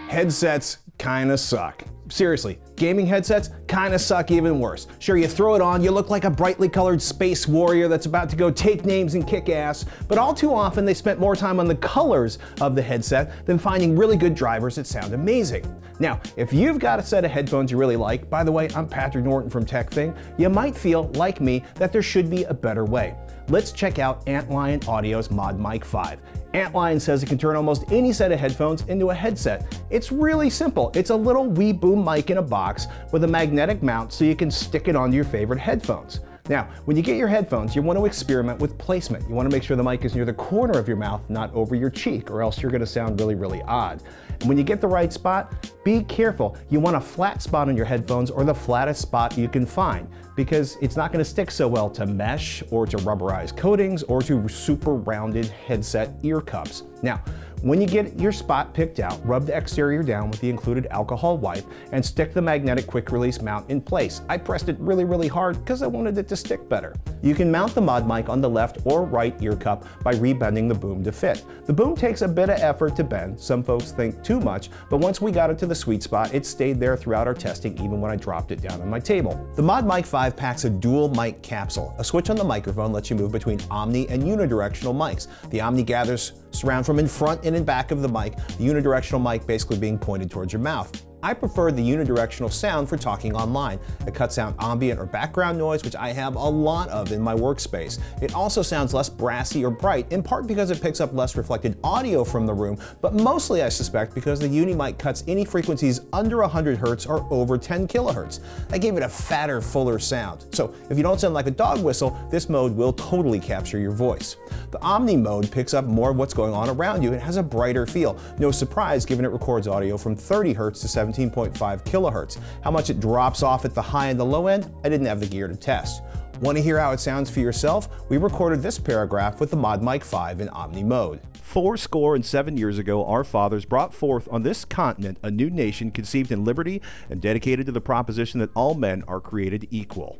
Headsets kinda suck. Seriously, gaming headsets kinda suck even worse. Sure, you throw it on, you look like a brightly colored space warrior that's about to go take names and kick ass, but all too often they spent more time on the colors of the headset than finding really good drivers that sound amazing. Now, if you've got a set of headphones you really like, by the way, I'm Patrick Norton from TekThing, you might feel, like me, that there should be a better way. Let's check out Antlion Audio's ModMic 5. Antlion says it can turn almost any set of headphones into a headset. It's really simple. It's a little wee boom mic in a box with a magnetic mount so you can stick it onto your favorite headphones. Now, when you get your headphones, you want to experiment with placement. You want to make sure the mic is near the corner of your mouth, not over your cheek, or else you're going to sound really, really odd. And when you get the right spot, be careful. You want a flat spot on your headphones or the flattest spot you can find, because it's not going to stick so well to mesh or to rubberized coatings or to super rounded headset ear cups. Now, when you get your spot picked out, rub the exterior down with the included alcohol wipe and stick the magnetic quick release mount in place. I pressed it really, really hard because I wanted it to stick better. You can mount the ModMic on the left or right ear cup by rebending the boom to fit. The boom takes a bit of effort to bend. Some folks think too much, but once we got it to the sweet spot, it stayed there throughout our testing, even when I dropped it down on my table. The ModMic 5 packs a dual mic capsule. A switch on the microphone lets you move between Omni and unidirectional mics. The Omni gathers surround from in front and in back of the mic, the unidirectional mic basically being pointed towards your mouth. I prefer the unidirectional sound for talking online. It cuts out ambient or background noise, which I have a lot of in my workspace. It also sounds less brassy or bright, in part because it picks up less reflected audio from the room, but mostly I suspect because the Unimic cuts any frequencies under 100 Hz or over 10 kHz. I gave it a fatter, fuller sound. So if you don't sound like a dog whistle, this mode will totally capture your voice. The Omni Mode picks up more of what's going on around you. It has a brighter feel. No surprise, given it records audio from 30 Hz to 17.5 kHz. How much it drops off at the high and the low end, I didn't have the gear to test. Want to hear how it sounds for yourself? We recorded this paragraph with the ModMic 5 in Omni Mode. 77 years ago, our fathers brought forth on this continent a new nation conceived in liberty and dedicated to the proposition that all men are created equal.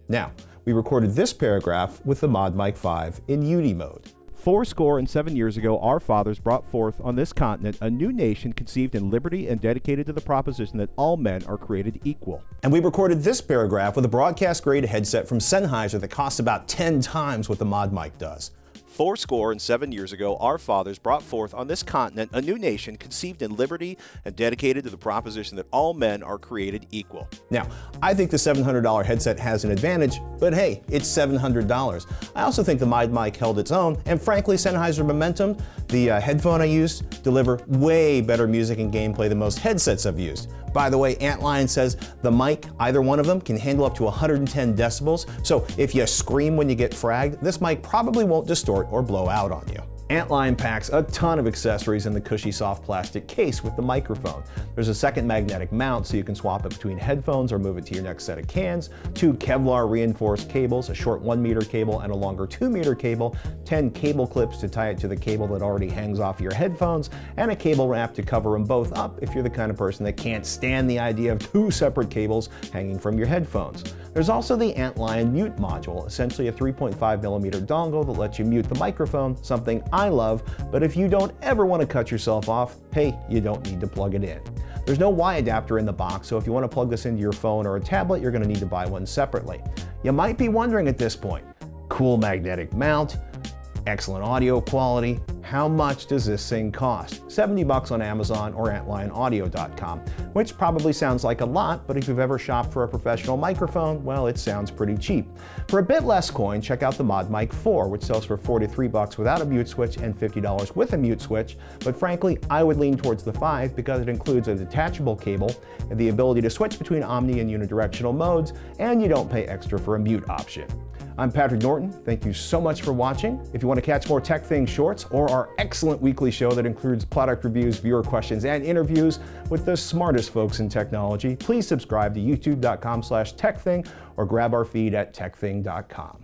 Now, we recorded this paragraph with the ModMic 5 in Uni Mode. 77 years ago, our fathers brought forth on this continent a new nation conceived in liberty and dedicated to the proposition that all men are created equal. And we recorded this paragraph with a broadcast-grade headset from Sennheiser that costs about 10 times what the ModMic does. 77 years ago, our fathers brought forth on this continent a new nation conceived in liberty and dedicated to the proposition that all men are created equal. Now, I think the $700 headset has an advantage, but hey, it's $700. I also think the ModMic held its own, and frankly, Sennheiser Momentum, the headphone I used, deliver way better music and gameplay than most headsets I've used. By the way, Antlion says the mic, either one of them, can handle up to 110 decibels, so if you scream when you get fragged, this mic probably won't distort or blow out on you. Antlion packs a ton of accessories in the cushy soft plastic case with the microphone. There's a second magnetic mount so you can swap it between headphones or move it to your next set of cans, 2 Kevlar reinforced cables, a short 1 meter cable and a longer 2 meter cable, 10 cable clips to tie it to the cable that already hangs off your headphones, and a cable wrap to cover them both up if you're the kind of person that can't stand the idea of 2 separate cables hanging from your headphones. There's also the Antlion mute module, essentially a 3.5mm dongle that lets you mute the microphone, something I love, but if you don't ever want to cut yourself off, hey, you don't need to plug it in. There's no Y adapter in the box, so if you want to plug this into your phone or a tablet, you're going to need to buy one separately. You might be wondering at this point, cool magnetic mount, excellent audio quality, how much does this thing cost? 70 bucks on Amazon or AntlionAudio.com, which probably sounds like a lot, but if you've ever shopped for a professional microphone, well, it sounds pretty cheap. For a bit less coin, check out the ModMic 4, which sells for 43 bucks without a mute switch and $50 with a mute switch, but frankly, I would lean towards the 5 because it includes a detachable cable and the ability to switch between omni and unidirectional modes, and you don't pay extra for a mute option. I'm Patrick Norton. Thank you so much for watching. If you want to catch more TekThing shorts or our excellent weekly show that includes product reviews, viewer questions, and interviews with the smartest folks in technology, please subscribe to youtube.com/TekThing or grab our feed at tekthing.com.